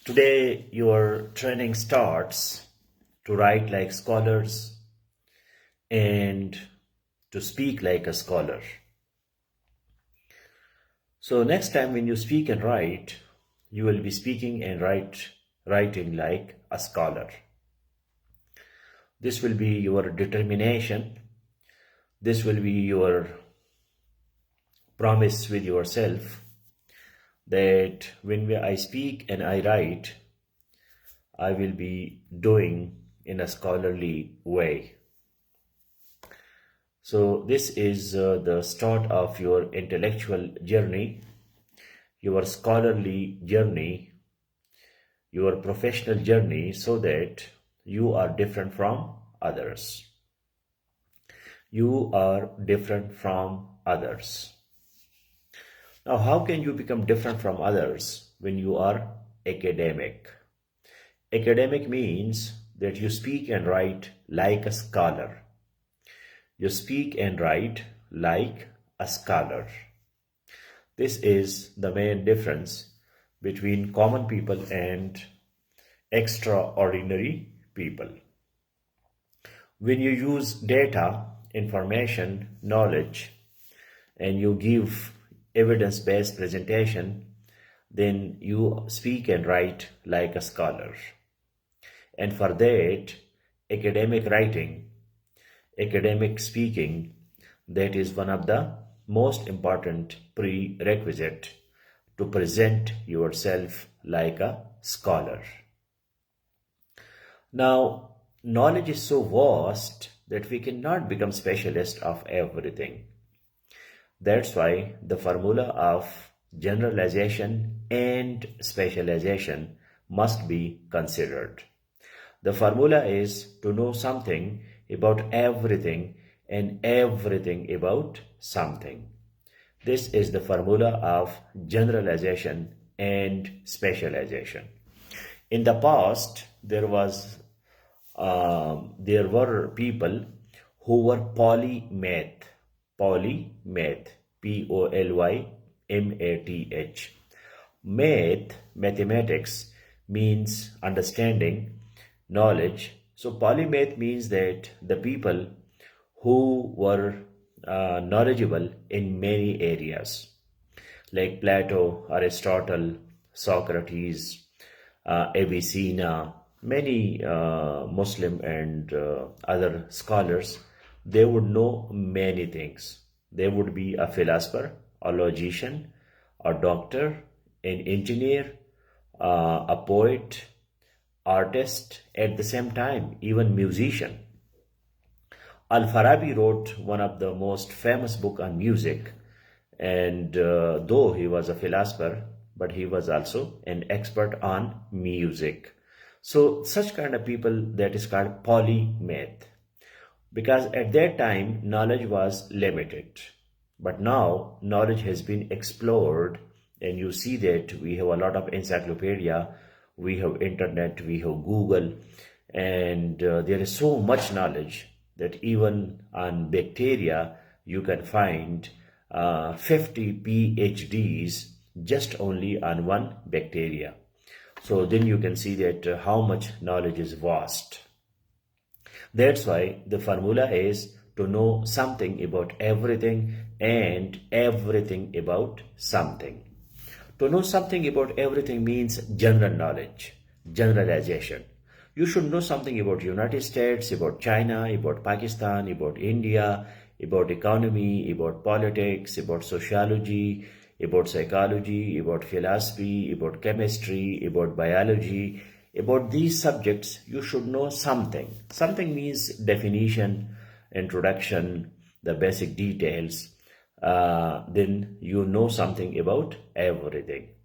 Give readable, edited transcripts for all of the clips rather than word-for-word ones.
Today, your training starts to write like scholars and to speak like a scholar. So, next time when you speak and write, you will be speaking and writing like a scholar. This will be your determination. This will be your promise with yourself that when I speak and I write, I will be doing in a scholarly way. So this is the start of your intellectual journey, your scholarly journey, your professional journey, so that you are different from others. You are different from others. Now, how can you become different from others when you are academic? Academic means that you speak and write like a scholar. You speak and write like a scholar. This is the main difference between common people and extraordinary people. When you use data, information, knowledge, and you give evidence-based presentation, then you speak and write like a scholar. And for that, academic writing, academic speaking, that is one of the most important prerequisite to present yourself like a scholar. Now, knowledge is so vast that we cannot become specialist of everything. That's why the formula of generalization and specialization must be considered. The formula is to know something about everything and everything about something. This is the formula of generalization and specialization. In the past, there were people who were polymath, Polymath. Mathematics means understanding, knowledge. So polymath means that the people who were knowledgeable in many areas, like Plato, Aristotle, Socrates, Avicenna, many Muslim and other scholars, they would know many things. They would be a philosopher, a logician, a doctor, an engineer, a poet, artist, at the same time, even musician. Al-Farabi wrote one of the most famous book on music, and though he was a philosopher, but he was also an expert on music. So such kind of people, that is called polymath, because at that time knowledge was limited, but now knowledge has been explored, and you see that we have a lot of encyclopedia, we have internet, we have Google, and there is so much knowledge that even on bacteria you can find 50 PhDs just only on one bacteria. So then you can see that how much knowledge is vast. That's why the formula is to know something about everything and everything about something. To know something about everything means general knowledge, generalization. You should know something about United States, about China, about Pakistan, about India, about economy, about politics, about sociology, about psychology, about philosophy, about chemistry, about biology. About these subjects, you should know something. Something means definition, introduction, the basic details. Then you know something about everything.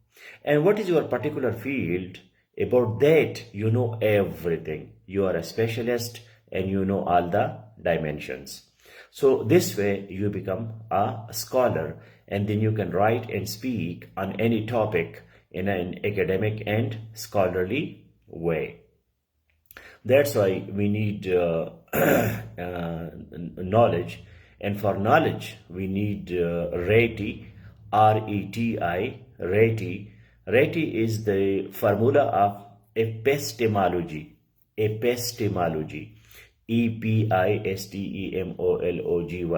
And what is your particular field? About that, you know everything. You are a specialist and you know all the dimensions. So this way you become a scholar, and then you can write and speak on any topic in an academic and scholarly way. That's why we need knowledge, and for knowledge we need RETI, RETI, RETI, RETI is the formula of epistemology. Epistemology. Epistemology.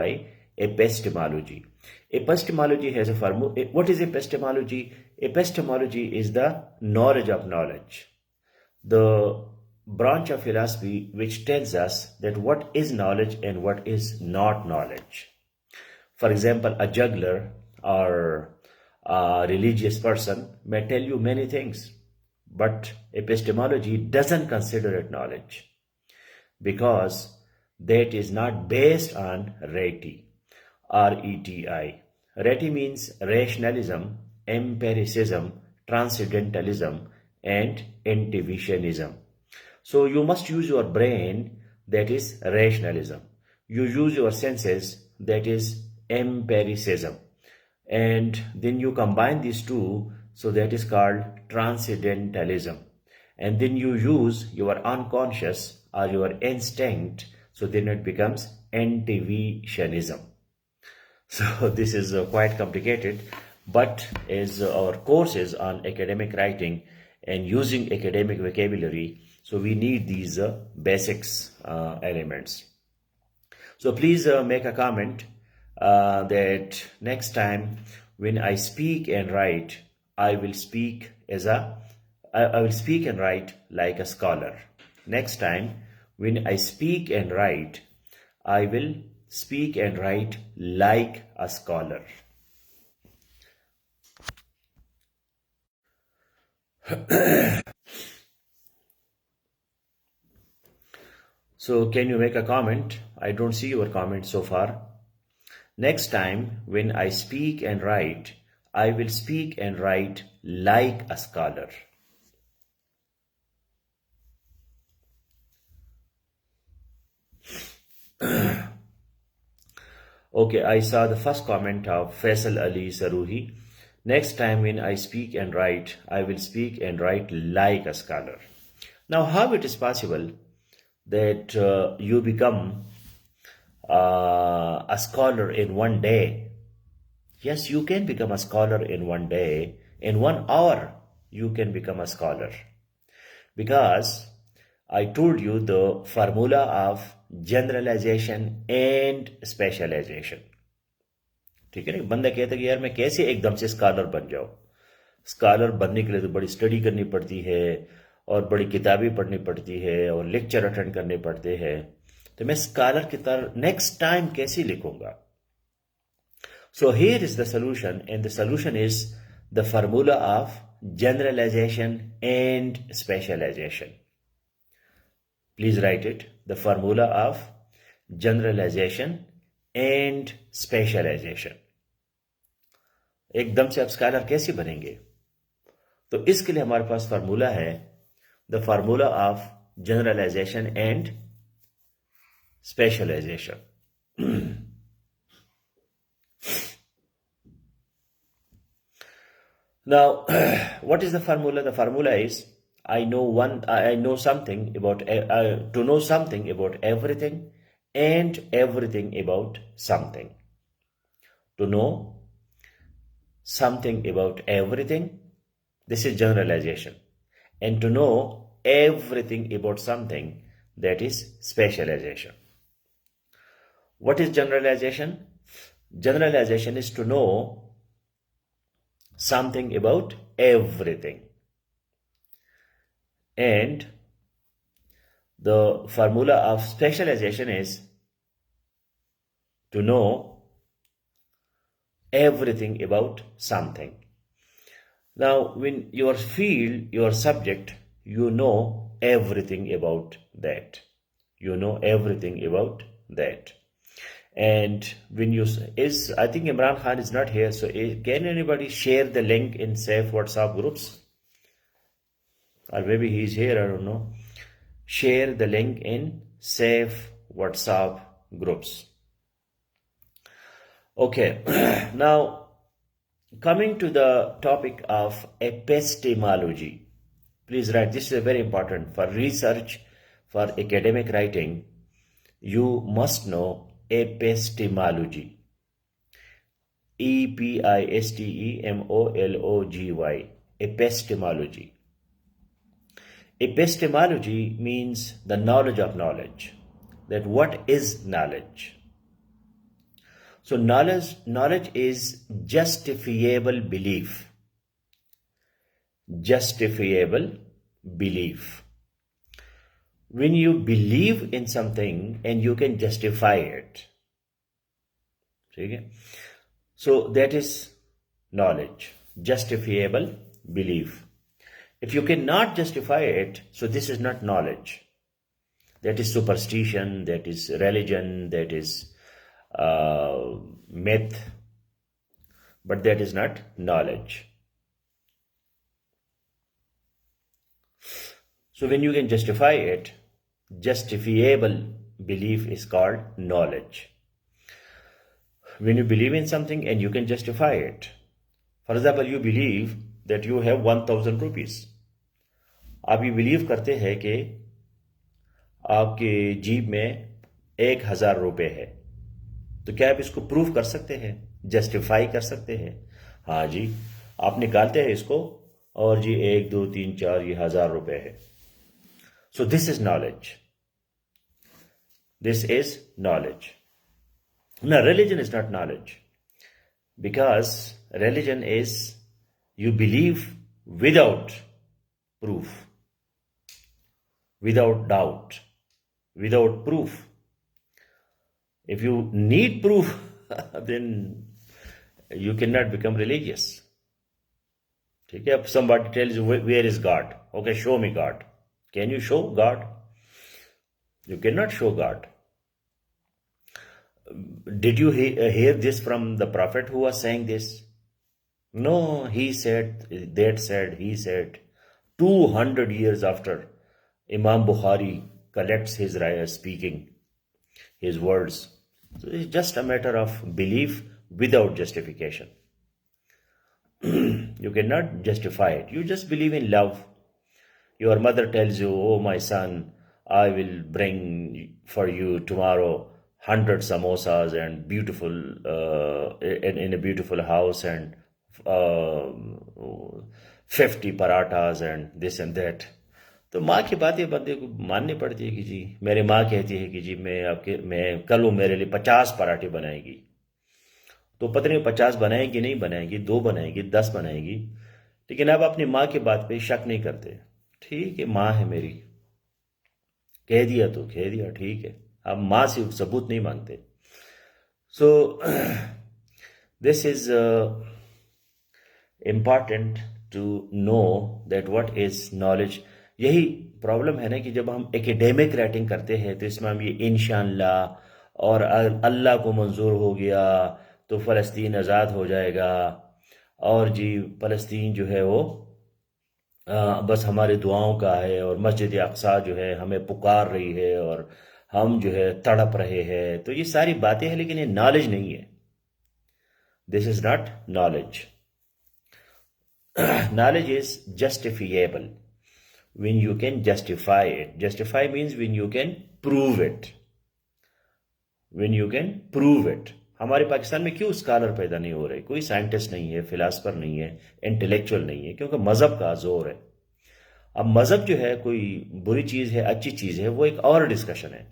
Epistemology. Epistemology has a formula. What is epistemology? Epistemology is the knowledge of knowledge, the branch of philosophy which tells us that what is knowledge and what is not knowledge. For example, a juggler or a religious person may tell you many things, but epistemology doesn't consider it knowledge because that is not based on RETI. RETI. RETI means rationalism, empiricism, transcendentalism, and intuitionism. So you must use your brain, that is rationalism. You use your senses, that is empiricism. And then you combine these two, so that is called transcendentalism. And then you use your unconscious or your instinct, so then it becomes intuitionism. So this is quite complicated, but as our course is on academic writing and using academic vocabulary, so we need these basics elements. So please make a comment that next time when I speak and write, I will speak and write like a scholar. Next time when I speak and write, I will speak and write like a scholar. So can you make a comment? I don't see your comment so far. Next time when I speak and write, I will speak and write like a scholar. Okay, I saw the first comment of Faisal Ali Saruhi. Next time when I speak and write, I will speak and write like a scholar. Now, how it is possible that you become a scholar in one day? Yes, you can become a scholar in one day. In 1 hour, you can become a scholar. Because I told you the formula of generalization and specialization. ठीक है ना? बंदा कहता है कि यार मैं कैसे एकदम से स्कॉलर बन जाऊं. स्कॉलर बनने के लिए तो बड़ी स्टडी करनी पड़ती है और बड़ी किताबें पढ़नी पड़ती है और लेक्चर अटेंड करने पड़ते हैं. तो मैं स्कॉलर की तरह नेक्स्ट टाइम कैसे लिखूंगा? So here is the solution, and the solution is the formula of generalization and specialization. Please write it. The formula of generalization and specialization. एकदम से आप स्कॉलर कैसे बनेंगे? तो इसके लिए हमारे पास फार्मूला है, the formula of generalization and specialization. Now, what is the formula? The formula is I know something about to know something about everything and everything about something. To know something about everything, this is generalization. And to know everything about something, that is specialization. What is generalization? Generalization is to know something about everything. And the formula of specialization is to know everything about something. Now, when your field, your subject, you know everything about that. You know everything about that. And when you I think Imran Khan is not here, so can anybody share the link in safe WhatsApp groups? Or maybe he's here, I don't know. Share the link in safe WhatsApp groups. Okay, now coming to the topic of epistemology. Please write, this is very important for research, for academic writing. You must know epistemology. EPISTEMOLOGY. epistemology. Epistemology means the knowledge of knowledge. That what is knowledge? So knowledge is justifiable belief. Justifiable belief. When you believe in something and you can justify it. Okay? So that is knowledge. Justifiable belief. If you cannot justify it, so this is not knowledge. That is superstition, that is religion, that is myth, but that is not knowledge. So when you can justify it, justifiable belief is called knowledge. When you believe in something and you can justify it. For example, you believe that you have 1000 rupees. आप ये believe करते हैं कि आपके जेब में 1000 रुपये है, तो क्या आप इसको प्रूव कर सकते हैं, जस्टिफाई कर सकते हैं? हाँ जी, आप निकालते हैं इसको और जी 1 2 3 4 ये 1000 रुपये है. So this is knowledge. This is knowledge. Now religion is not knowledge, because religion is you believe without proof, without doubt, without proof. If you need proof, then you cannot become religious. Okay? If somebody tells you, where is God? Okay, show me God. Can you show God? You cannot show God. Did you hear this from the Prophet who was saying this? No, he said, he said. 200 years after Imam Bukhari collects his speaking, his words. So it's just a matter of belief without justification. You cannot justify it. You just believe in love. Your mother tells you, oh my son, I will bring for you tomorrow 100 samosas and beautiful, in a beautiful house, and 50 parathas and this and that. तो माँ की बातें बंदे को माननी पड़ती है कि जी, मेरी माँ कहती है कि जी मैं कल मेरे लिए 50 पराठे बनाएगी. तो पता नहीं 50 बनाएगी नहीं बनाएगी, 2 बनाएगी, 10 बनाएगी, लेकिन अब अपनी माँ की बात पे शक नहीं करते. ठीक है, माँ है मेरी, कह दिया तो कह दिया, ठीक है. अब माँ से सबूत नहीं मांगते. So this is important to know that what is knowledge. यही प्रॉब्लम है ना कि जब हम एकेडमिक राइटिंग करते हैं तो इसमें हम ये इंशाअल्लाह और अल्लाह को मंजूर हो गया तो फ़लस्तीन आज़ाद हो जाएगा, और जी फ़लस्तीन जो है वो बस हमारी दुआओं का है, और मस्जिद अक्सा जो है हमें पुकार रही है और हम जो है तड़प रहे हैं. तो ये सारी बातें हैं, लेकिन ये नॉलेज नहीं है. This is not knowledge. Knowledge is justifiable when you can justify it. Justify means when you can prove it. When you can prove it. हमारे पाकिस्तान में क्यों स्कॉलर पैदा नहीं हो रहे? कोई साइंटिस्ट नहीं है, फिलासफर नहीं है, इंटेलेक्चुअल नहीं है, क्योंकि मजहब का जोर है. अब मजहब जो है कोई बुरी चीज है, अच्छी चीज है, वो एक और डिस्कशन है.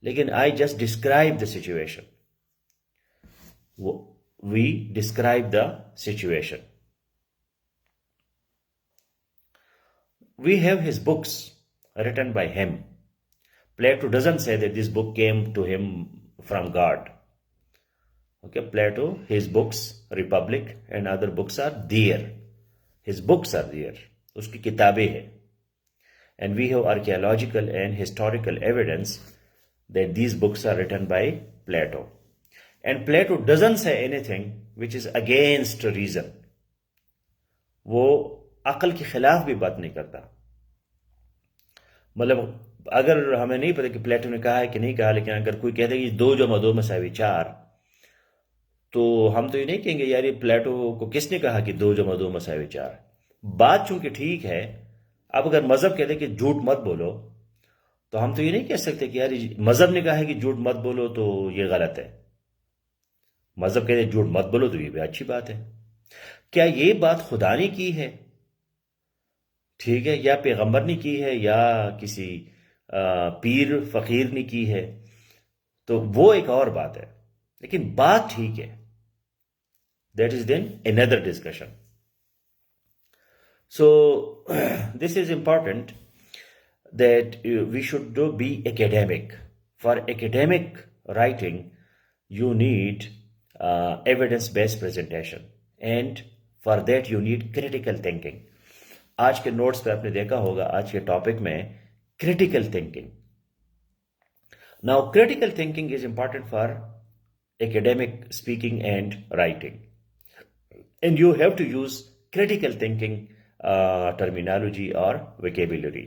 लेकिन I just describe the situation. We describe the situation. We have his books written by him. Plato doesn't say that this book came to him from God. Okay, Plato, his books, Republic and other books are there. His books are there. Uski kitabein hai. And we have archaeological and historical evidence that these books are written by Plato. And Plato doesn't say anything which is against reason. वो अकल के खिलाफ भी बात नहीं करता. मतलब अगर हमें नहीं पता कि प्लेटो ने कहा है कि नहीं कहा, लेकिन अगर कोई कहता है कि 2 + 2 = 4, तो हम तो ये नहीं कहेंगे यार ये प्लेटो को किसने कहा कि 2 + 2 = 4. बात चूंकि ठीक है. अब अगर मजहब कहते कि झूठ मत बोलो, तो हम तो ये नहीं कह सकते कि यार मजहब ने कहा है कि झूठ मत बोलो तो ये गलत है. मजहब कहते झूठ मत बोलो तो ये भी अच्छी बात है. क्या ये बात खुदा ने की है, ठीक है, या पैगंबर ने की है, या किसी पीर फकीर ने की है, तो वो एक और बात है, लेकिन बात ठीक है, that is then another discussion. So this is important that we should be academic. For academic writing, you need evidence based presentation, and for that you need critical thinking. आज के नोट्स पे आपने देखा होगा, आज के टॉपिक में critical thinking. Now critical thinking is important for academic speaking and writing, and you have to use critical thinking terminology or vocabulary.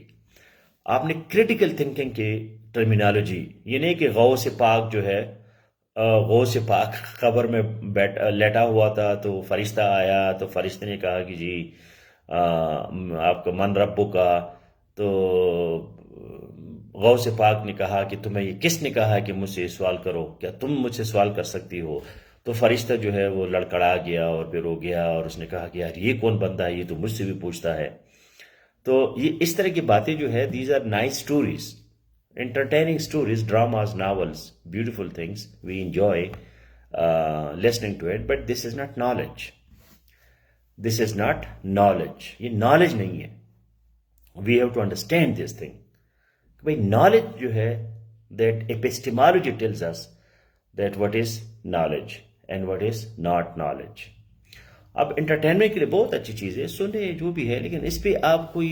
आपने क्रिटिकल थिंकिंग की टर्मिनोलॉजी, ये नहीं कि गौ से पाक जो है, गौ से पाक कब्र में लेटा हुआ था तो फरिश्ता आया, तो फरिश्ते ने कहा कि जी आपका मन रब्बू का, तो गौ से पाक ने कहा कि तुम्हें ये किसने कहा है कि मुझसे सवाल करो, क्या तुम मुझसे सवाल कर सकती हो? तो फरिश्ता जो है वो लड़खड़ा गया और फिर रो गया, और उसने कहा कि यार ये कौन बंदा है, ये तो मुझसे भी पूछता है। तो ये इस तरह की बातें जो है, these are nice stories, entertaining stories, dramas, novels, beautiful things. We enjoy listening to it, but this is not knowledge. This is not knowledge. ये knowledge नहीं है. We have to understand this thing. भाई knowledge जो है, that epistemology tells us that what is knowledge and what is not knowledge. अब entertainment के लिए बहुत अच्छी चीज़ है, सुने जो भी है, लेकिन इस पे आप कोई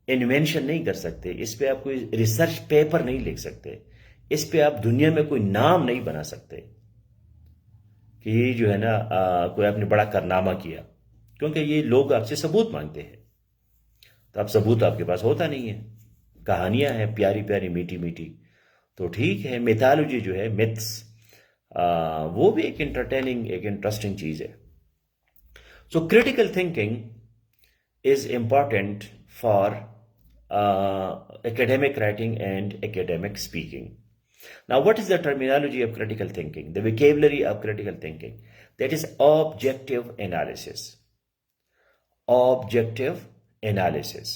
इन्वेंशन नहीं कर सकते, इस पे आप कोई रिसर्च पेपर नहीं लिख सकते, इस पे आप दुनिया में कोई नाम नहीं बना सकते कि ये जो है ना कोई आपने बड़ा कारनामा किया, क्योंकि ये लोग आपसे सबूत मांगते हैं, तो आप सबूत आपके पास होता नहीं है। कहानियां हैं प्यारी प्यारी मीठी मीठी, तो ठीक है, मिथोलॉजी जो है, मिथ्स, वो भी एक एंटरटेनिंग, एक इंटरेस्टिंग चीज़ है। So critical thinking is important for academic writing and academic speaking. Now, what is the terminology of critical thinking? The vocabulary of critical thinking. That is objective analysis. Objective analysis.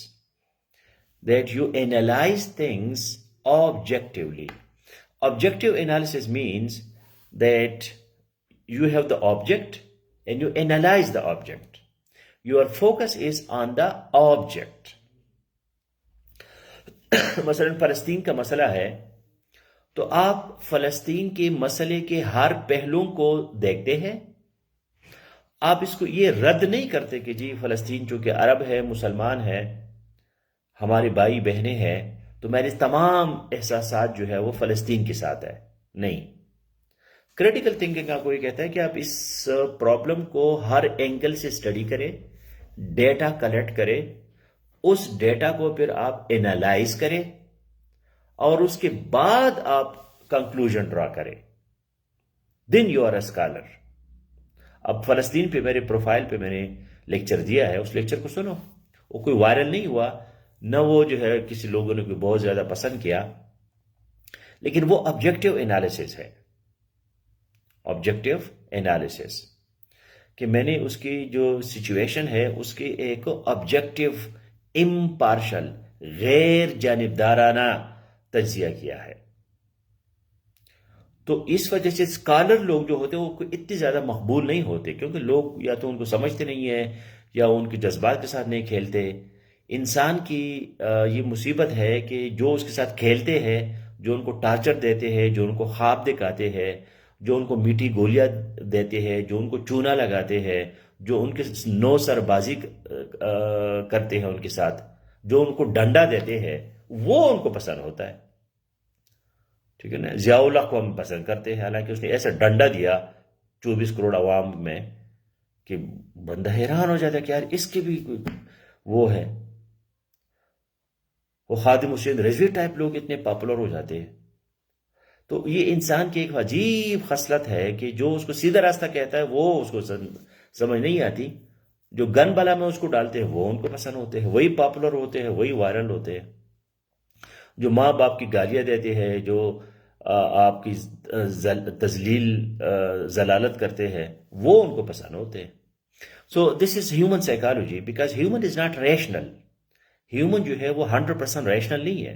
That you analyze things objectively. Objective analysis means that you have the object and you analyze the object. Your focus is on the object. मसलन फ़लस्तीन का मसला है, तो आप फ़लस्तीन के मसले के हर पहलू को देखते हैं। आप इसको ये रद्द नहीं करते कि जी फ़लस्तीन चूंकि अरब है, मुसलमान है, हमारी भाई बहनें हैं, तो मेरे तमाम एहसासात जो है वो फ़लस्तीन के साथ है। नहीं, क्रिटिकल थिंकिंग आपको ये कहता है कि आप इस प्रॉब्लम को हर एंगल से स्टडी करें, डेटा कलेक्ट करें, उस डेटा को फिर आप एनालाइज करें, और उसके बाद आप कंक्लूजन ड्रा करें, then you are a scholar. अब फ़लस्तीन पे मेरे प्रोफाइल पे मैंने लेक्चर दिया है, उस लेक्चर को सुनो, वो कोई वायरल नहीं हुआ, न वो जो है किसी लोगों ने कोई बहुत ज़्यादा पसंद किया, लेकिन वो ऑब्जेक्टिव एनालिसिस है। ऑब्जेक्टिव एनालिसिस कि मैंने उसकी जो सिचुएशन है उसकी एक ऑब्जेक्टिव, इम्पार्शल, गैर जानिबदाराना तज्जिया किया है। तो इस वजह से स्कॉलर लोग जो होते हैं वो इतने ज़्यादा मकबूल नहीं होते, क्योंकि लोग या तो उनको समझते नहीं है या उनके जज्बात के साथ नहीं खेलते। इंसान की ये मुसीबत है कि जो उसके साथ खेलते हैं, जो उनको टार्चर देते हैं, जो उनको ख्वाब दिखाते हैं, जो उनको मीठी गोलियां देते हैं, जो उनको चूना लगाते हैं, जो उनके नो सरबाजी करते हैं उनके साथ, जो उनको डंडा देते हैं, वो उनको पसंद होता है। ठीक है ना, जियाउल्लाह को हम पसंद करते हैं, हालांकि उसने ऐसा डंडा दिया 24 करोड़ अवाम में कि बंदा हैरान हो जाता है कि यार इसके भी वो है। वो खादिम हुसैन रिजवी टाइप लोग इतने पॉपुलर हो जाते हैं। तो ये इंसान की एक अजीब खसलत है कि जो उसको सीधा रास्ता कहता है वो उसको समझ नहीं आती, जो गन बला में उसको डालते हैं वो उनको पसंद होते हैं, वही पॉपुलर होते हैं, वही वायरल होते हैं। जो माँ बाप की गालियां देते हैं, जो आपकी तजलील जलालत करते हैं, वो उनको पसंद होते हैं। So this is human psychology, because human is not rational. Human जो है वो 100% रैशनल नहीं है.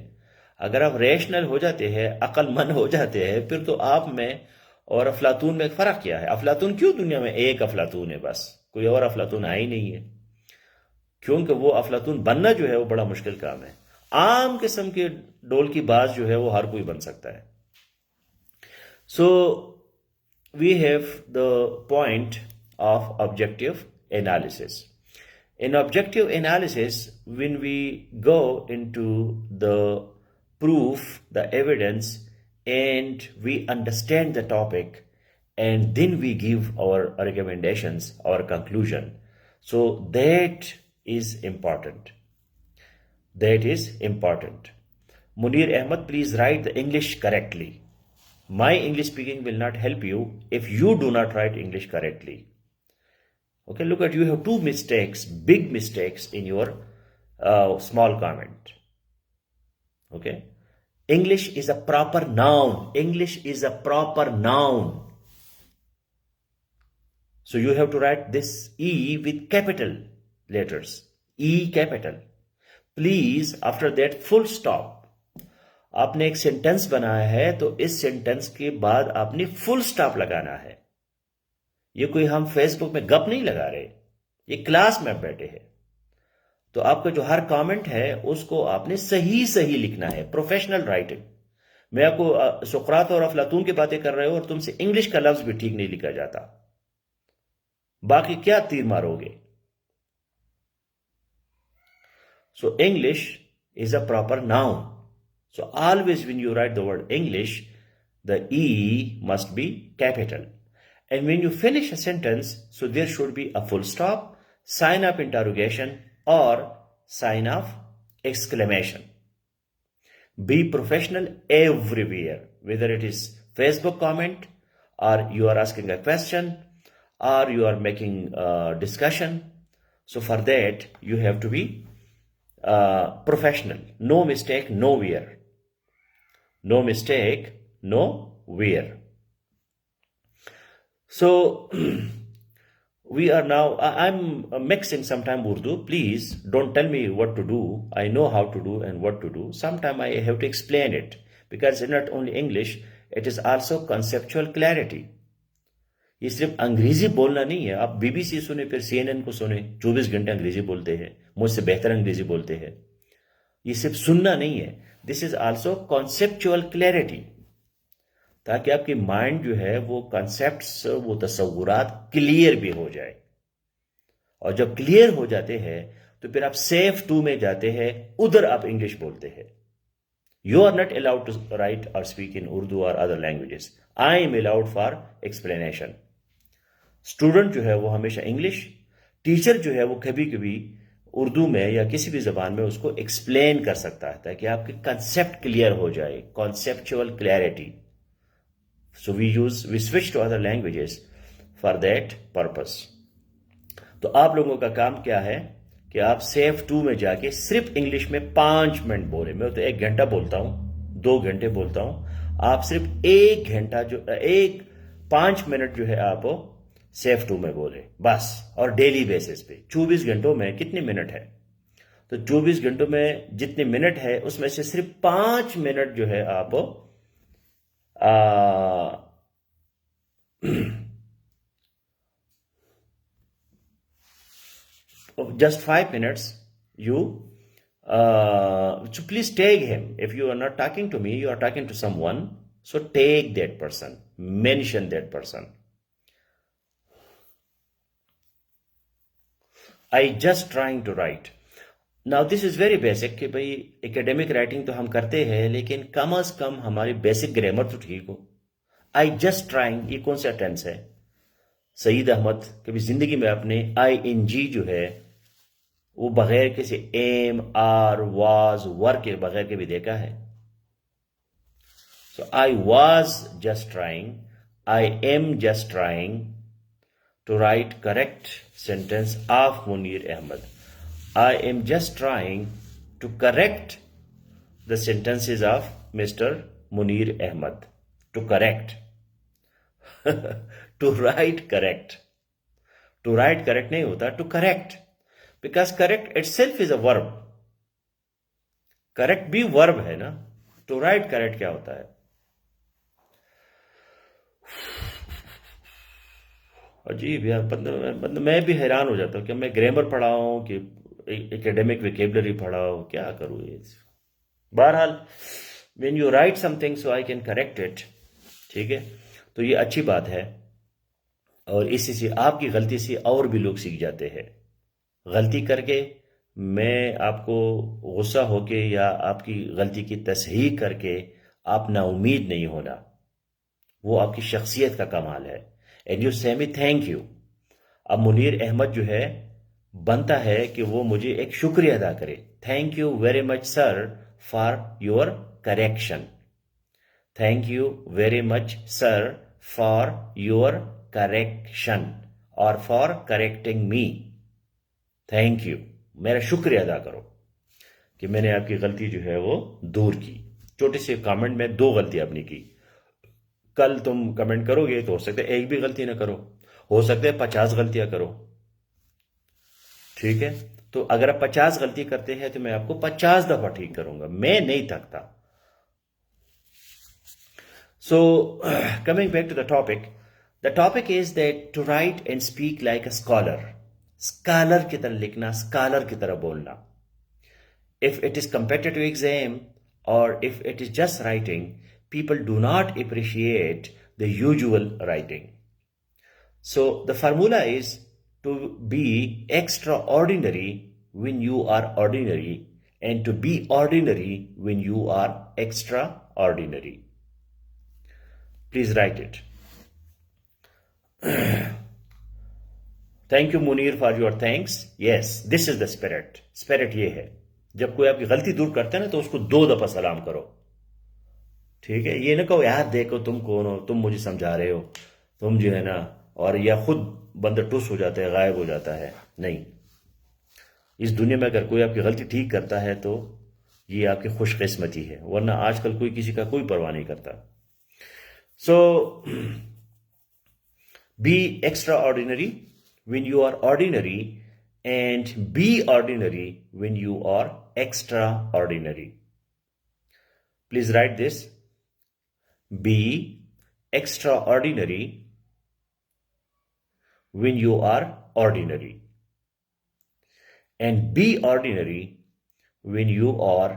अगर आप रैशनल हो जाते हैं, अक्लमंद हो जाते हैं, फिर तो आप में और अफलातून में फ़र्क क्या है? अफलातून क्यों दुनिया में एक अफलातून है, बस कोई और अफलातून है ही नहीं है. क्योंकि वो अफलातून बनना जो है वो बड़ा मुश्किल काम है. आम किस्म के डोल की बाज जो है वो हर कोई बन सकता है. So we have the point of objective analysis. In objective analysis, when we go into the proof, the evidence, and we understand the topic, and then we give our recommendations, our conclusion. So that is important. That is important. Munir Ahmed, please write the English correctly. My English speaking will not help you if you do not write English correctly. Okay, look at, you have two mistakes, big mistakes in your small comment. Okay, English is a proper noun. English is a proper noun. So you have to write this E with capital letters. E capital. Please, after that, full stop. आपने एक sentence बनाया है तो इस sentence के बाद आपने full stop लगाना है. ये कोई हम फेसबुक में गप नहीं लगा रहे, ये क्लास में बैठे हैं. तो आपका जो हर कमेंट है उसको आपने सही सही लिखना है, प्रोफेशनल राइटिंग. मैं आपको सुकरात और अफलातून की बातें कर रहे हो और तुमसे इंग्लिश का लफ्ज भी ठीक नहीं लिखा जाता, बाकी क्या तीर मारोगे. So English is a proper noun. So always when you right the word English, the E must be capital. And when you finish a sentence, so there should be a full stop, sign of interrogation, or sign of exclamation. Be professional everywhere, whether it is Facebook comment, or you are asking a question, or you are making a discussion. So for that, you have to be professional. No mistake, nowhere. No mistake, nowhere. So we are now, I'm mixing sometime Urdu. Please don't tell me what to do. I know how to do and what to do. Sometime I have to explain it, because it's not only English, it is also conceptual clarity. ये सिर्फ अंग्रेजी बोलना नहीं है. आप BBC सुने, फिर CNN को सुने, 24 घंटे अंग्रेजी बोलते हैं, मुझसे बेहतर अंग्रेजी बोलते हैं. ये सिर्फ सुनना नहीं है. This is also conceptual clarity, ताकि आपकी माइंड जो है वो कॉन्सेप्ट्स, वो तस्वुरात क्लियर भी हो जाए. और जब क्लियर हो जाते हैं तो फिर आप सेफ टू में जाते हैं, उधर आप इंग्लिश बोलते हैं. You are not allowed to write और स्पीक इन उर्दू और other languages. I am allowed for explanation. Student जो है वो हमेशा इंग्लिश, टीचर जो है वो कभी कभी उर्दू में या किसी भी जबान में उसको एक्सप्लेन कर सकता है, ताकि आपके कंसेप्ट क्लियर हो जाए, conceptual clarity. So we switch to other languages for that purpose. तो आप लोगों का काम क्या है कि आप सेफ टू में जाके सिर्फ इंग्लिश में 5 मिनट बोले. मैं तो 1 घंटा बोलता हूं, 2 घंटे बोलता हूं. आप सिर्फ 1 घंटा जो 5 मिनट जो है आप सेफ टू में बोले बस. और डेली बेसिस पे 24 घंटों में कितने मिनट है? तो 24 घंटों में जितने मिनट है उसमें से सिर्फ 5 मिनट जो है आप just 5 minutes you so please tag him. If you are not talking to me, you are talking to someone, so tag that person, mention that person. I just trying to write. Now this is very basic कि भाई academic writing तो हम करते हैं, लेकिन कम अज कम हमारी basic grammar तो ठीक हो. आई जस्ट ट्राइंग, ये कौन सा टेंस है? सईद अहमद कभी जिंदगी में अपने ING जो है वो बगैर किसी एम, आर, वाज, वर के बगैर के भी देखा है? So I was just trying, I am just trying to write correct sentence of Munir Ahmad. I am just trying to correct the sentences of Mr. Munir Ahmed. To correct. To write correct. To write correct नहीं होता, to correct, because correct itself is a verb. Correct भी verb है ना। To write correct क्या होता है? अजीब यार, मैं भी हैरान हो जाता हूँ कि मैं ग्रामर पढ़ाऊँ कि एकेडमिक विकेबलरी पढ़ाऊँ, क्या करूँ ये। बहरहाल, when you right something so I can correct it, ठीक है, तो ये अच्छी बात है। और इसी से, आपकी गलती से और भी लोग सीख जाते हैं। गलती करके मैं आपको गुस्सा होके या आपकी गलती की तस्हीह करके आप ना उम्मीद नहीं होना, वो आपकी शख्सियत का कमाल है। एंड यू से मी थैंक यू। अब मुनीर अहमद जो है, बनता है कि वो मुझे एक शुक्रिया अदा करे। Thank you very much sir for your correction. Thank you very much sir for your correction और for correcting me. Thank you, मेरा शुक्रिया अदा करो कि मैंने आपकी गलती जो है वो दूर की। छोटे से कमेंट में 2 गलती आपने की। कल तुम कमेंट करोगे तो हो सकता है एक भी गलती ना करो, हो सकता है 50 गलतियां करो, ठीक है। तो अगर आप 50 गलती करते हैं तो मैं आपको 50 दफा ठीक करूंगा, मैं नहीं थकता। So coming back to the topic is that to write and speak like a scholar. Scholar की तरह लिखना, स्कॉलर की तरह बोलना। If it is competitive exam or if it is just writing, people do not appreciate the usual writing. So the formula is to be extraordinary when you are ordinary and to be ordinary when you are extraordinary. Please write it. Thank you Munir for your thanks. Yes, this is the spirit. Spirit ये है, जब कोई आपकी गलती दूर करता है ना तो उसको 2 दफा सलाम करो, ठीक है। ये ना कहो यार देखो तुम कौन हो, तुम मुझे समझा रहे हो, तुम जो है ना, और या खुद बंदा टुस हो जाता है, गायब हो जाता है। नहीं, इस दुनिया में अगर कोई आपकी गलती ठीक करता है तो ये आपकी खुशकिस्मती है, वरना आजकल कोई किसी का कोई परवाह नहीं करता। So be extraordinary when you are ordinary and be ordinary when you are extraordinary. Please write this. Be extraordinary when you are ordinary and be ordinary when you are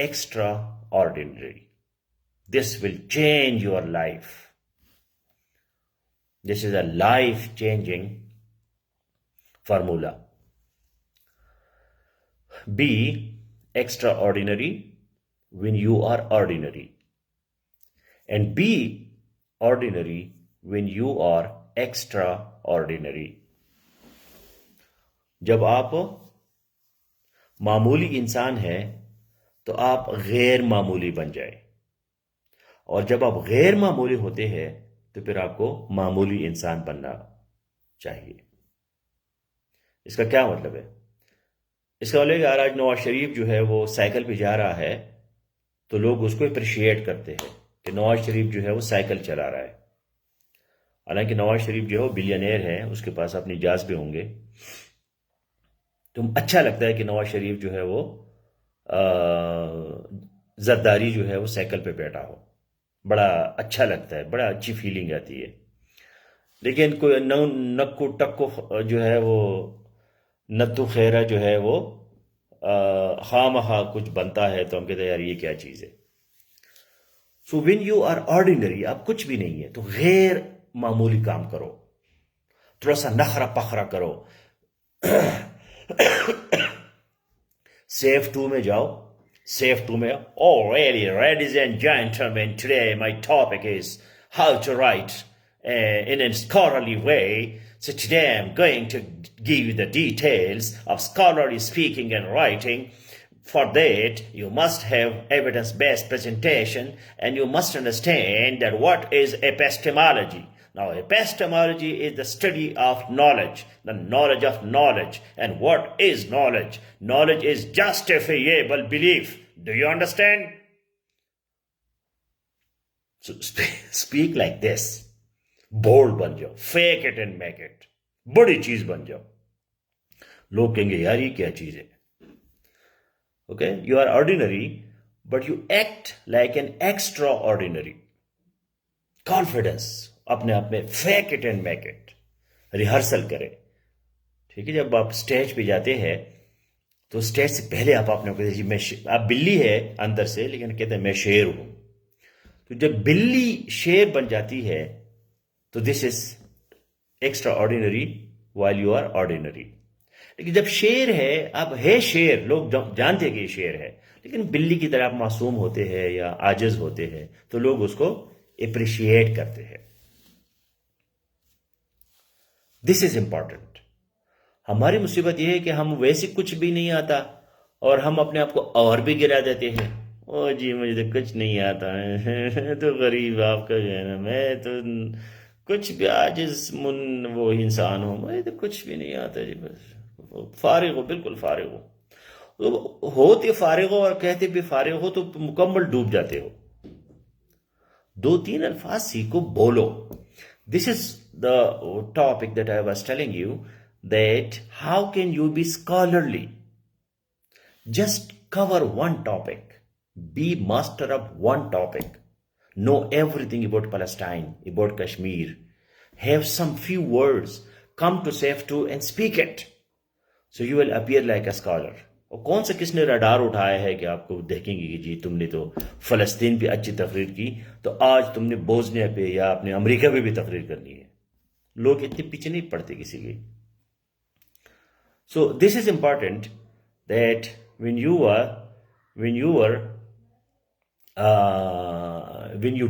extraordinary. This will change your life. This is a life-changing formula. Be extraordinary when you are ordinary and be ordinary when you are extraordinary. जब आप मामूली इंसान हैं तो आप गैर मामूली बन जाए, और जब आप गैर मामूली होते हैं तो फिर आपको मामूली इंसान बनना चाहिए। इसका क्या मतलब है? इसका मतलब यार आज नवाज शरीफ जो है वो साइकिल पे जा रहा है तो लोग उसको अप्रिशिएट करते हैं कि नवाज शरीफ जो है वो साइकिल चला रहा है। हालांकि नवाज शरीफ जो है वो बिलियनेयर है, उसके पास अपनी जहाज भी होंगे। तो अच्छा लगता है कि नवाज शरीफ जो है वो जरदारी जो है वो साइकिल पे बैठा हो, बड़ा अच्छा लगता है, बड़ा अच्छी फीलिंग आती है। लेकिन कोई नक्कू टक्कू जो है वो नत्थु खेरा जो है वो खामखा कुछ बनता है तो हम कहते हैं यार ये क्या चीज है। So when you are ordinary, आप कुछ भी नहीं है तो गैर मामूली काम करो, थोड़ा सा नखरा पखरा करो। सेफ 2 में जाओ, सेफ 2 में, oh really ladies and gentlemen, today my topic is how to write in a scholarly way. So today I'm going to give you the details of scholarly speaking and writing. For that, you must have evidence-based presentation and you must understand that what is epistemology. Now, epistemology is the study of knowledge, the knowledge of knowledge. And what is knowledge? Knowledge is justifiable belief. Do you understand? So speak like this. Bold ban jao. Fake it and make it. बड़ी चीज बन जाओ। लोग कहेंगे यार ये क्या चीज है। Okay, you are ordinary but you act like an extraordinary. Confidence अपने आप में, fake it and make it, rehearsal करें। ठीक है, जब आप स्टेज पे जाते हैं तो स्टेज से पहले आप अपने को जी मैं आप बिल्ली है अंदर से, लेकिन कहते हैं मैं शेर हूं। तो जब बिल्ली शेर बन जाती है तो this is extraordinary while you are ordinary. लेकिन जब शेर है, अब है शेर, लोग जानते हैं कि ये शेर है, लेकिन बिल्ली की तरह आप मासूम होते हैं या आजिज होते हैं तो लोग उसको अप्रिशिएट करते हैं। This is important. हमारी मुसीबत यह है कि हम वैसे कुछ भी नहीं आता और हम अपने आप को और भी गिरा देते हैं। ओ जी मुझे तो कुछ नहीं आता है तो गरीब आपका जो है ना, मैं तो कुछ भी आजिज मुन वो इंसान हूँ, मुझे तो कुछ भी नहीं आता जी, बस फारिग हो, बिल्कुल फारिग हो। तो होते फारिग हो और कहते भी फारिग हो तो मुकम्मल डूब जाते हो। दो तीन अल्फाज सीखो, बोलो। This is the topic that I was telling you, that how can you be scholarly? Just cover one topic, be master of one topic, know everything about Palestine, about Kashmir, have some few words, come to SAFE2 and speak it, so you will appear like a scholar. और कौन सा किसने radar उठाया है कि आपको देखेंगे कि जी तुमने तो फलस्तीन पे अच्छी तकरीर की तो आज तुमने बोस्निया पे या अपने अमेरिका पे भी तकरीर करनी है। लोग इतने पीछे नहीं पड़ते किसी के। So this is important, that when you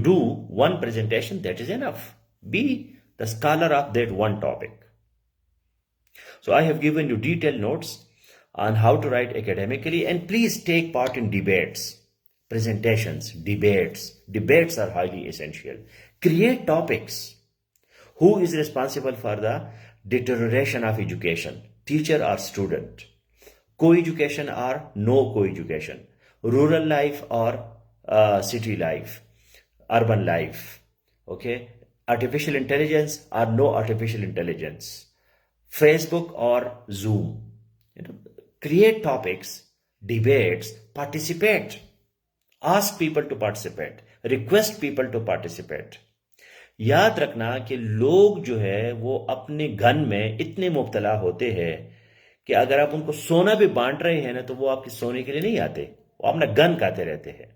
do one presentation, that is enough. Be the scholar of that one topic. So I have given you detailed notes on how to write academically, and please take part in debates, presentations, debates. Debates are highly essential. Create topics. Who is responsible for the deterioration of education? Teacher or student? Co-education or no co-education? Rural life or city life? Urban life? Okay? Artificial intelligence or no artificial intelligence? Facebook or Zoom? Create topics, debates, participate. Ask people to participate. Request people to participate. याद रखना कि लोग जो है वो अपने घन में इतने मुब्तला होते हैं कि अगर आप उनको सोना भी बांट रहे हैं ना तो वो आपके सोने के लिए नहीं आते, वो अपना गन खाते रहते हैं।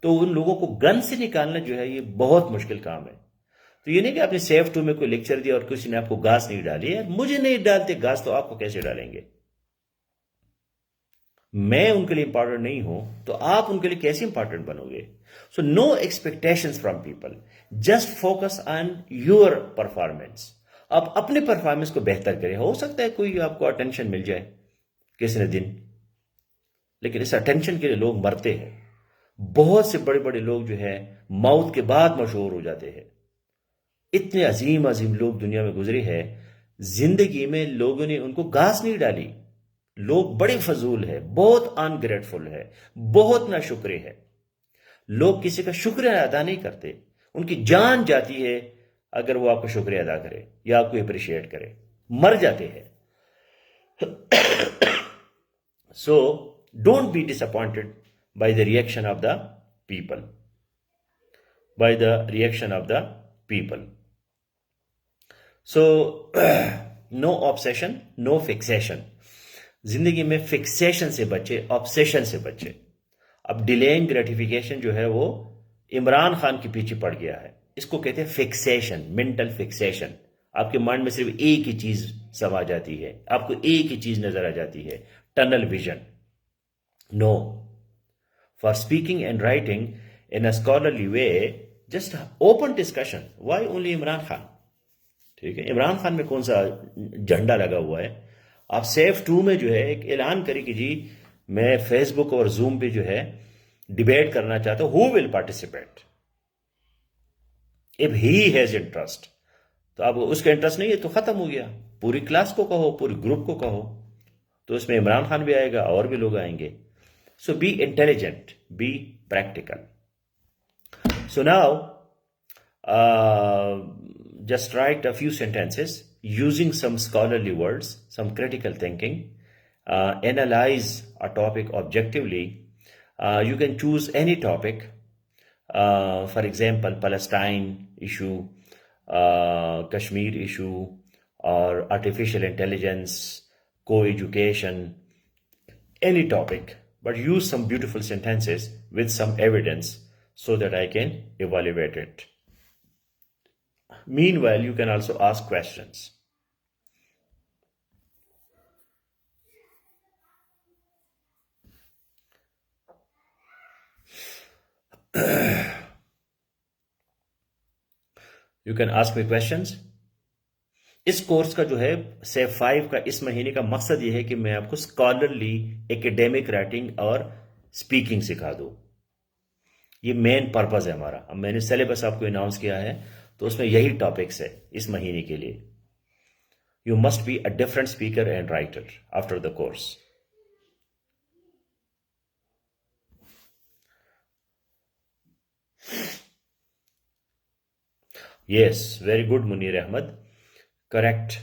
तो उन लोगों को गन से निकालना जो है ये बहुत मुश्किल काम है। तो ये नहीं कि आपने SAFE2 में कोई लेक्चर दिया और किसी ने आपको घास नहीं डाली है, मुझे नहीं डालते घास तो आपको कैसे डालेंगे? मैं उनके लिए इंपॉर्टेंट नहीं हूं तो आप उनके लिए कैसे इंपॉर्टेंट बनोगे? So no expectations from people, just focus on your performance. आप अपने परफॉर्मेंस को बेहतर करें। हो सकता है कोई आपको अटेंशन मिल जाए किसी दिन, लेकिन इस अटेंशन के लिए लोग मरते हैं। बहुत से बड़े बड़े लोग जो है मौत के बाद मशहूर हो जाते हैं। इतने अजीम अजीम लोग दुनिया में गुजरे हैं, जिंदगी में लोगों ने उनको घास नहीं डाली। लोग बड़े फजूल है, बहुत अनग्रेटफुल है, बहुत ना शुक्र है। लोग किसी का शुक्र अदा नहीं करते, उनकी जान जाती है अगर वो आपका शुक्रिया अदा करे या आपको अप्रिशिएट करे, मर जाते हैं। So don't be disappointed by the reaction of the people, by the reaction of the people. So no obsession, no fixation. जिंदगी में फिक्सेशन से बचे, ऑब्सेशन से बचे। अब डिलेइंग ग्रेटिफिकेशन जो है वो इमरान खान के पीछे पड़ गया है। इसको कहते हैं फिक्सेशन, मेंटल फिक्सेशन। आपके माइंड में सिर्फ एक ही चीज समा जाती है, आपको एक ही चीज नजर आ जाती है, tunnel vision. No, for speaking and writing in a scholarly way, just open discussion. Why only Imran Khan? ठीक है, इमरान खान में कौन सा झंडा लगा हुआ है? आप SAFE2 में जो है एक ऐलान करें कि जी मैं फेसबुक और जूम पे जो है डिबेट करना चाहता हूं, who will participate? If he has interest. तो अब उसका इंटरेस्ट नहीं है तो खत्म हो गया। पूरी क्लास को कहो, पूरे ग्रुप को कहो, तो इसमें इमरान खान भी आएगा और भी लोग आएंगे। So be intelligent, be practical. So now just write a few sentences using some scholarly words, some critical thinking, analyze a topic objectively. You can choose any topic, for example, Palestine issue, Kashmir issue, or artificial intelligence, co-education, any topic, but use some beautiful sentences with some evidence so that I can evaluate it. Meanwhile, you can also ask questions. You can ask me questions. इस course का जो है safe 5 का इस महीने का मकसद ये है कि मैं आपको स्कॉलरली एकेडमिक राइटिंग और स्पीकिंग सिखा दूं। ये मेन पर्पस है हमारा। अब मैंने सिलेबस आपको अनाउंस किया है तो उसमें यही टॉपिक्स है इस महीने के लिए। You must be a different speaker and writer after the course. Yes, very good, Munir Ahmed. Correct.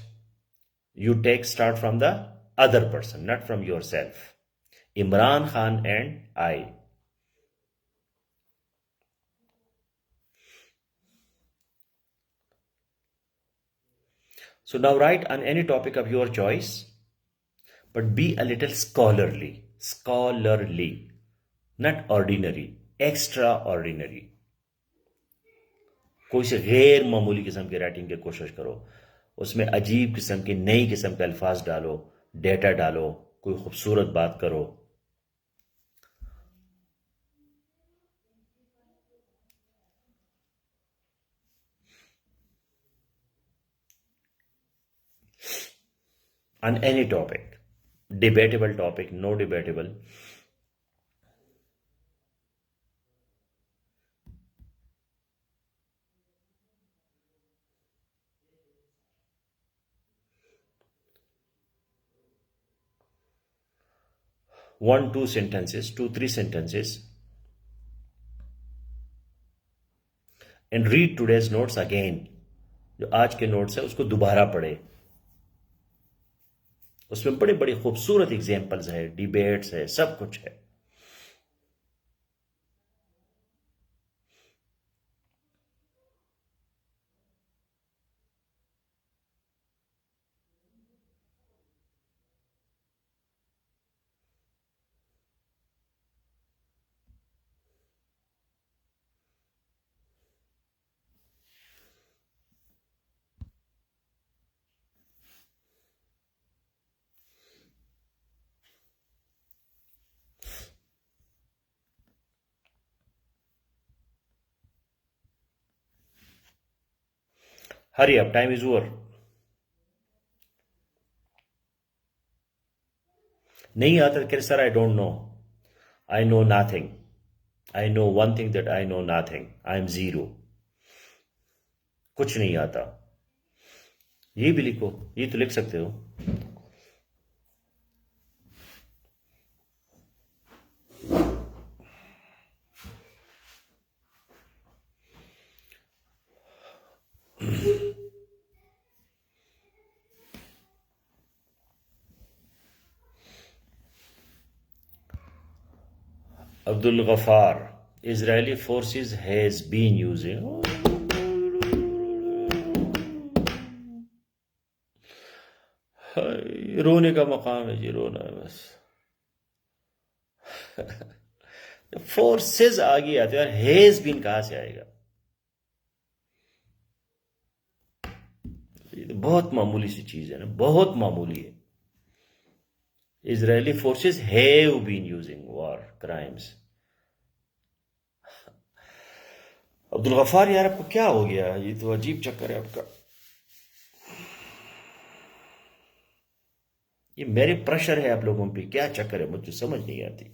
You take start from the other person, not from yourself. Imran Khan and I. So now write on any topic of your choice, but be a little scholarly. Scholarly, not ordinary, extraordinary. कोई से गैर मामूली किस्म की writing की कोशिश करो, उसमें अजीब किस्म की नई किस्म के अल्फाज डालो, डेटा डालो, कोई खूबसूरत बात करो। On any topic, debatable topic, no debatable. One, two sentences, 2, 3 sentences, and read today's notes again. जो आज के नोट्स है उसको दोबारा पढ़े। उसमें बड़े बड़े खूबसूरत एग्जाम्पल्स है, डिबेट्स है, सब कुछ है। Hurry up, time is over. नहीं आता कि sir I don't know, I know nothing, I know one thing that I know nothing, I am zero, कुछ नहीं आता, ये भी लिखो, ये तो लिख सकते हो। Abdul Ghaffar, Israeli forces has been using. रोने का मकाम है जी, रोना है बस। फोर्सेस आ गया तो यार हैज बीन कहां से आएगा? ये तो बहुत मामूली सी चीज है ना, बहुत मामूली है। Israeli forces have been using war crimes. Abdul Ghaffar यार आपको क्या हो गया? ये तो अजीब चक्कर है आपका। ये मेरे प्रेशर है आप लोगों पे, क्या चक्कर है मुझे समझ नहीं आती।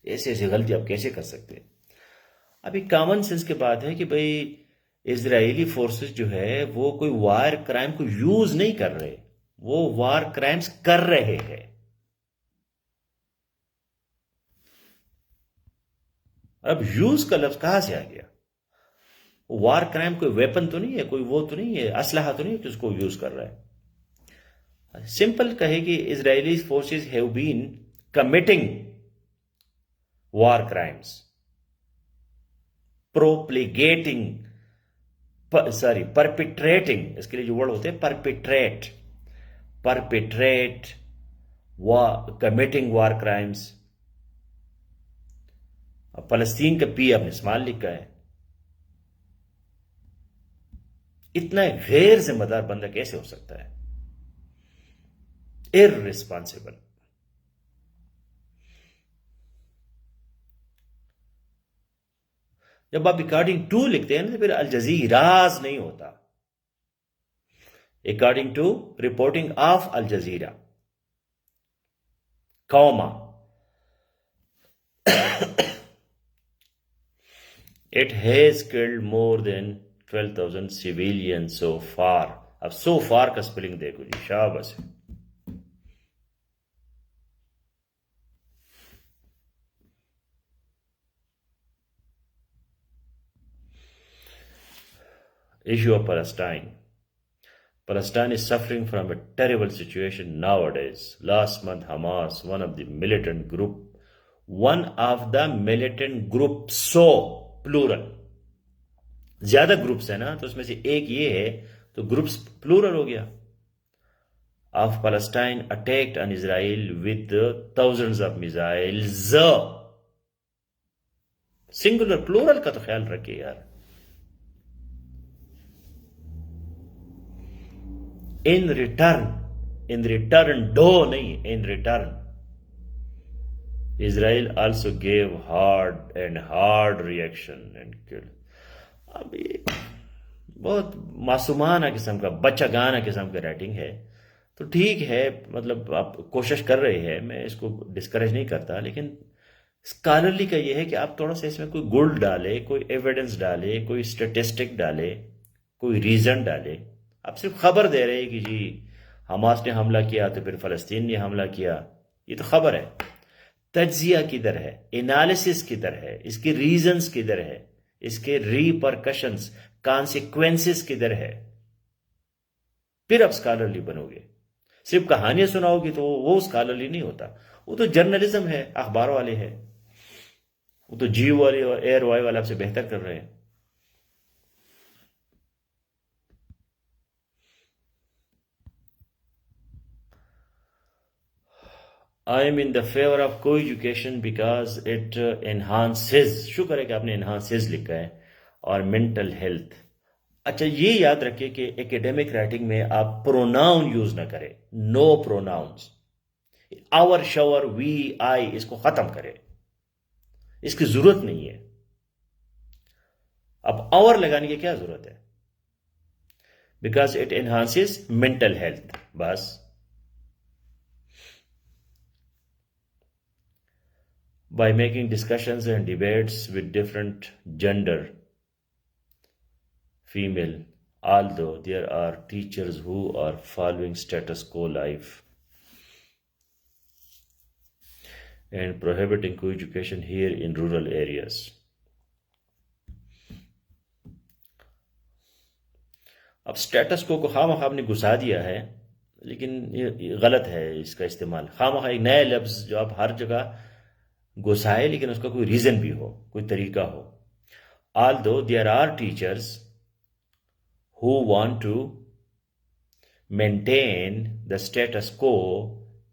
ऐसे ऐसे गलती आप कैसे कर सकते हैं? अभी कॉमन सेंस की बात है कि भाई इजरायली फोर्सेस जो है वो कोई वार क्राइम को यूज नहीं कर रहे, वो वार क्राइम्स कर रहे हैं। अब यूज का लफ्ज कहां से आ गया? वार क्राइम कोई वेपन तो नहीं है, कोई वो तो नहीं है, असलहा तो नहीं है कि उसको यूज कर रहा है। सिंपल कहे कि Israeli forces have been committing war crimes, propagating, sorry perpetrating, इसके लिए जो वर्ड होते हैं परपिट्रेट, परपिट्रेट, कमिटिंग वार क्राइम्स। अब फलस्तीन का पी आपने स्मॉल लिखा है। इतना गैर जिम्मेदार बंदा कैसे हो सकता है? इररिस्पॉन्सिबल। जब आप अकॉर्डिंग टू लिखते हैं ना तो फिर अल जजीराज नहीं होता, according to reporting of Al Jazeera, comma, it has killed more than 12,000 civilians so far। अब so far का स्पेलिंग देखो जी, शाबाश। Issue of Palestine. Palestine is suffering from a terrible situation nowadays. Last month, Hamas, one of the militant group, so plural, ज्यादा groups है ना, तो उसमें से एक ये है, तो ग्रुप्स प्लूरल हो गया, of Palestine attacked on Israel with thousands of missiles। Singular plural का तो ख्याल रखिए यार। इन रिटर्न डो नहीं, in return Israel also gave hard reaction and killed। अब ये बहुत मासूमाना किस्म का, बच्चागाना किस्म का राइटिंग है, तो ठीक है, मतलब आप कोशिश कर रहे हैं, मैं इसको डिस्करेज नहीं करता, लेकिन स्कॉलरली का ये है कि आप थोड़ा सा इसमें कोई गुल्ड डाले, कोई एविडेंस डाले, कोई स्टेटिस्टिक डाले, कोई रीजन डाले। आप सिर्फ खबर दे रहे हैं कि जी हमास ने हमला किया तो फिर फलस्तीन ने हमला किया, ये तो खबर है। तज्जिया किधर है, एनालिसिस किधर है, इसके रीजंस किधर है, इसके रिपरकशंस, कॉन्सिक्वेंसेस किधर है, फिर आप स्कॉलरली बनोगे। सिर्फ कहानियां सुनाओगी तो वो स्कॉलरली नहीं होता, वो तो जर्नलिज्म है, अखबार वाले हैं, वो तो जी वाले और एयर वाई वाले आपसे बेहतर कर रहे हैं। I am in the favour of को एजुकेशन बिकॉज इट एनहांसेज, शुक्र है कि आपने एनहांसेज लिखा है, और मेंटल हेल्थ। अच्छा, ये याद रखिए कि एकेडमिक राइटिंग में आप प्रोनाउन यूज ना करें, नो प्रोनाउंस, आवर, शवर, वी, आई, इसको खत्म करें, इसकी जरूरत नहीं है। अब आवर लगाने की क्या जरूरत है? Because it enhances mental health, बस। By making discussions and debates with different gender, female, although there are teachers who are following status quo life and prohibiting co-education here in rural areas। अब status को खामखा आपने घुसा दिया है, लेकिन ये गलत है इसका इस्तेमाल। खामखा एक नया लफ्ज जो आप हर जगह घुसाए, लेकिन उसका कोई रीजन भी हो, कोई तरीका हो। Although there are teachers who want to maintain the status quo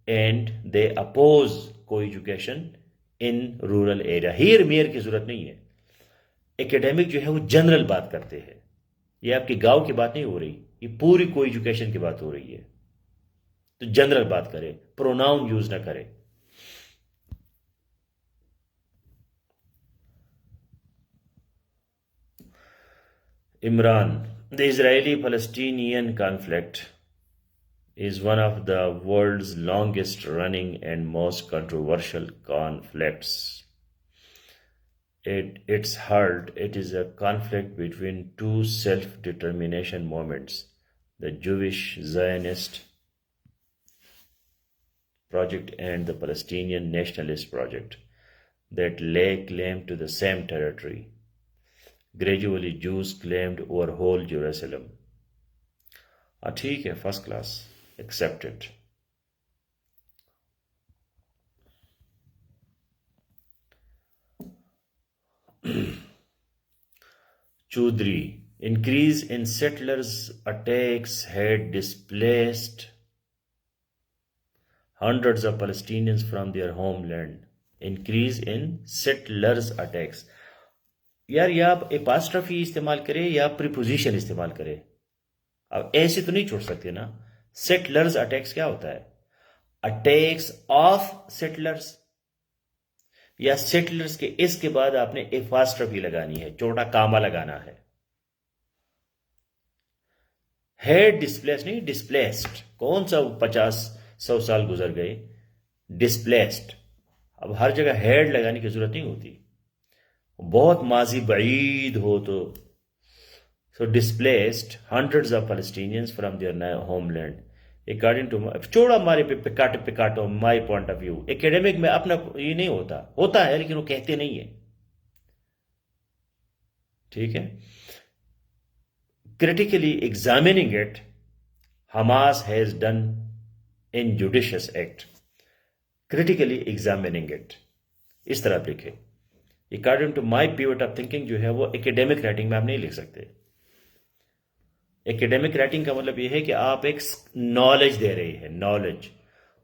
and they oppose co-education in rural area। here mayor की जरूरत नहीं है। एकेडमिक जो है वो जनरल बात करते हैं, ये आपके गांव की बात नहीं हो रही, ये पूरी को एजुकेशन की बात हो रही है, तो जनरल बात करें, प्रोनाउन यूज ना करें। Imran, the Israeli-Palestinian conflict is one of the world's longest running and most controversial conflicts. At its heart, it is a conflict between two self-determination movements, the Jewish Zionist project and the Palestinian nationalist project, that lay claim to the same territory. Gradually, Jews claimed over whole Jerusalem. ठीक है, first class, accepted. Chaudhry, increase in settlers' attacks had displaced hundreds of Palestinians from their homeland. Increase in settlers' attacks. यार या आप एपास्ट्रफी इस्तेमाल करें या preposition इस्तेमाल करें, अब ऐसे तो नहीं छोड़ सकते ना. सेटलर्स अटैक्स क्या होता है? अटैक्स ऑफ सेटलर्स, या सेटलर्स के इसके बाद आपने एपास्ट्रफी लगानी है, छोटा कामा लगाना है. हेड डिस्प्लेस्ड नहीं, डिस्प्लेस्ड. कौन सा 50-100 साल गुजर गए? डिस्प्लेस्ड. अब हर जगह हेड लगाने की जरूरत नहीं होती, बहुत माजी बईद हो तो. So displaced hundreds of Palestinians from their homeland according to, छोड़ा हमारे पे पिकाटो my point of view. Academic में अपना ये नहीं होता, होता है लेकिन वो कहते नहीं है. ठीक है. critically examining it, Hamas has done injudicious act. Critically examining it, इस तरह आप लिखे. According to my pivot of thinking जो है वो एकेडमिक राइटिंग में आप नहीं लिख सकते. एकेडमिक राइटिंग का मतलब ये है कि आप एक नॉलेज दे रहे हैं, नॉलेज.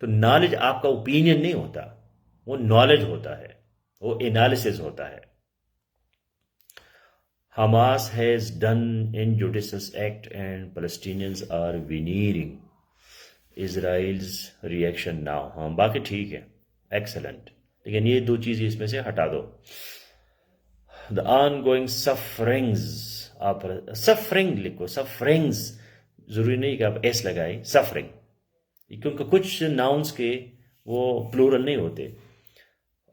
तो नॉलेज आपका ओपिनियन नहीं होता, वो नॉलेज होता है, वो एनालिसिस होता है. Hamas has done injudicious act and Palestinians are veneering Israel's reaction now. हाँ बाकी ठीक है, excellent. लेकिन ये दो चीज़ इसमें से हटा दो. The ongoing sufferings, आप सफरिंग लिखो, सफरिंग्स जरूरी नहीं कि आप एस लगाए, सफरिंग, क्योंकि कुछ नाउन्स के वो प्लूरल नहीं होते.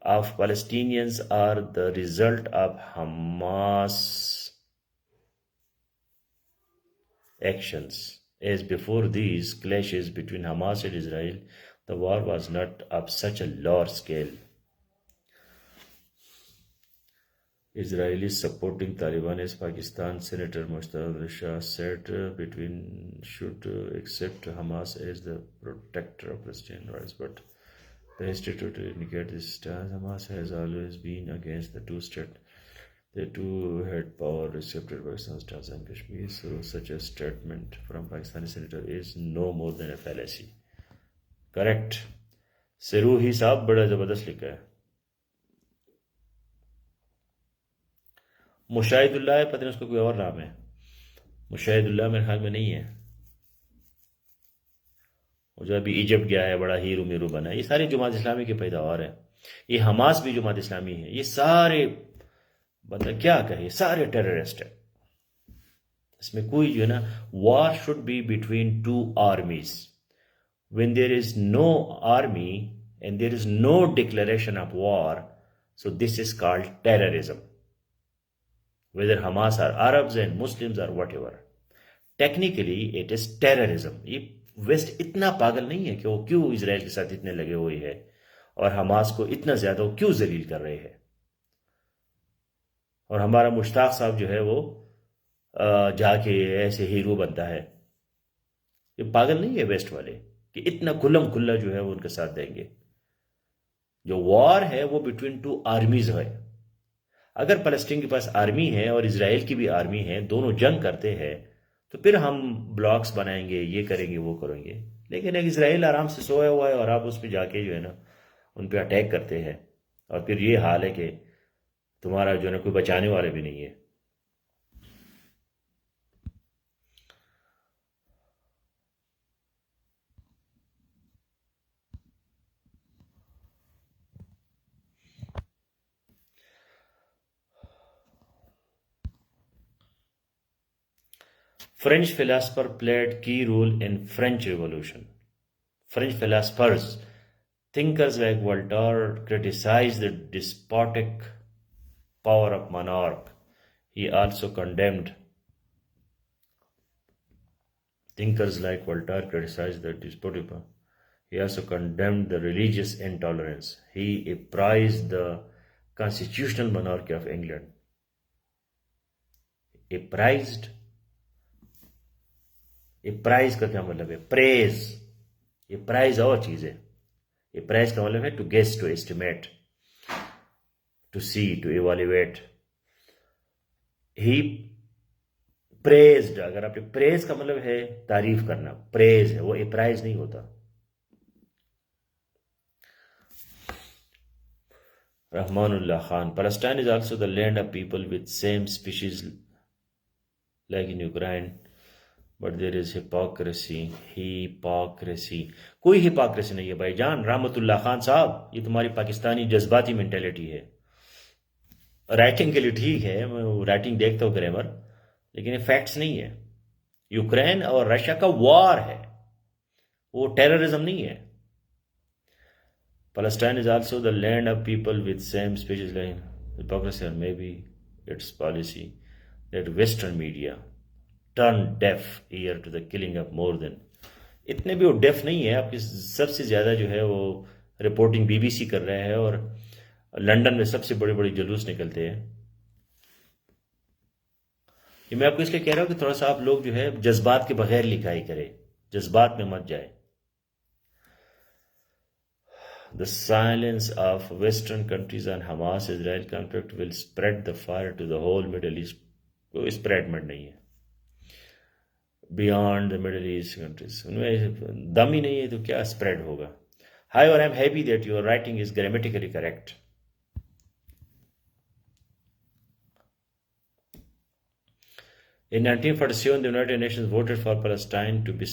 Of Palestinians are the result of Hamas actions. As before these clashes between Hamas and Israel, the war was not of such a large scale. Israelis supporting Taliban as Pakistan Senator Mushtaq Shah said between should accept Hamas as the protector of Palestinian rights, but the history to indicate this stance. Hamas has always been against the two-state. The two had power accepted Pakistan's stance in Kashmir, so such a statement from Pakistani senator is no more than a fallacy. Correct. सिरूही साहब बड़ा जबरदस्त लिखा है. मुशाहिदुल्लाह है, पता नहीं उसका कोई और नाम है. मुशाहिदुल्लाह मेरे ख्याल में नहीं है. वो जो अभी इजिप्ट गया है, बड़ा हीरो मीरू बना है. ये सारे जमात इस्लामी के पैदावार है. ये हमास भी जमात इस्लामी है. ये सारे मतलब क्या कहे, सारे टेररिस्ट है. इसमें कोई जो है ना, war should be between two armies. When there is no army and there is no declaration of war, so this is called terrorism. Whether Hamas or Arabs and Muslims are whatever, technically it is terrorism. ये west इतना पागल नहीं है कि वो क्यों Israel के साथ इतने लगे हुए हैं और हमास को इतना ज्यादा वो क्यों जलील कर रहे हैं. और हमारा मुश्ताक साहब जो है वो जाके ऐसे हीरो बनता है. ये पागल नहीं है वेस्ट वाले कि इतना खुल्लम खुल्ला जो है वो उनके साथ देंगे. जो वॉर है वो बिटवीन टू आर्मीज है. अगर फलस्तीन के पास आर्मी है और इजराइल की भी आर्मी है, दोनों जंग करते हैं, तो फिर हम ब्लॉक्स बनाएंगे, ये करेंगे, वो करेंगे. लेकिन एक इजराइल आराम से सोया हुआ है और आप उस पर जाके जो है ना उन पर अटैक करते हैं, और फिर ये हाल है कि तुम्हारा जो है ना कोई बचाने वाले भी नहीं है. French philosopher played key role in French Revolution. French philosophers, thinkers like Voltaire criticized the despotic power of monarch. He also condemned thinkers like Voltaire criticized the despotic power. He also condemned the religious intolerance. He praised the constitutional monarchy of England. A prized, a prize का क्या मतलब है? Praise. ए prize और चीज है। ए prize का मतलब है to guess, to estimate, to see, to evaluate. He praised, अगर आपने प्रेज का मतलब है तारीफ करना, प्रेज है वो, ए प्राइज नहीं होता। Rahmanullah Khan. Palestine is also the land of people with same species like in Ukraine, but there is hypocrisy. Hypocrisy. कोई hypocrisy नहीं है भाईजान। रहमतुल्लाह खान साहब, ये तुम्हारी पाकिस्तानी जज्बाती मेंटेलिटी है। राइटिंग के लिए ठीक है, मैं राइटिंग देखता हूँ ग्रामर, लेकिन ये फैक्ट्स नहीं है। यूक्रेन और रशिया का वॉर है, वो टेररिज्म नहीं है। Palestine is also the land of people with same species like hypocrisy, or maybe its policy that Western media turn deaf ear to the killing of more than। इतने भी वो def नहीं है, आपकी सबसे ज़्यादा जो है वो रिपोर्टिंग बीबीसी कर रहा है, और लंदन में सबसे बड़े बड़े जुलूस निकलते हैं। ये मैं आपको इसलिए कह रहा हूँ कि थोड़ा सा आप लोग जो है जज्बात के बगैर लिखाई करें, जज्बात में मत जाए। The silence of Western countries on Hamas-Israel conflict will spread the fire to the whole Middle East। कोई स्प्रेडमेंट नहीं है beyond the Middle East countries, उनमें दम ही नहीं है तो क्या स्प्रेड होगा। However, I am happy that your writing is grammatically correct। In 1947, the United Nations voted for Palestine to be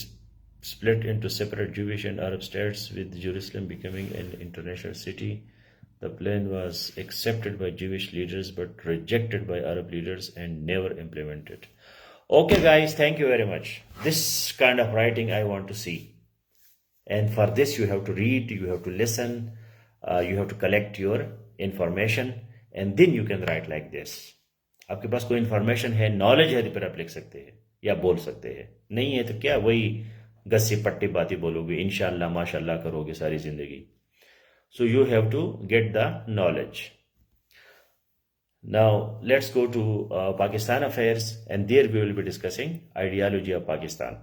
split into separate Jewish and Arab states, with Jerusalem becoming an international city. The plan was accepted by Jewish leaders but rejected by Arab leaders and never implemented। Okay guys, thank you very much। This kind of writing I want to see, and for this you have to read, you have to listen, you have to collect your information, and then you can write like this। आपके पास कोई information है, knowledge है, तो फिर आप लिख सकते हैं या बोल सकते हैं। नहीं है तो क्या वही गस्सी पट्टी बातें बोलोगे, इंशाल्लाह माशाल्लाह करोगे सारी जिंदगी। So you have to get the knowledge. Now let's go to Pakistan affairs, and there we will be discussing ideology of Pakistan.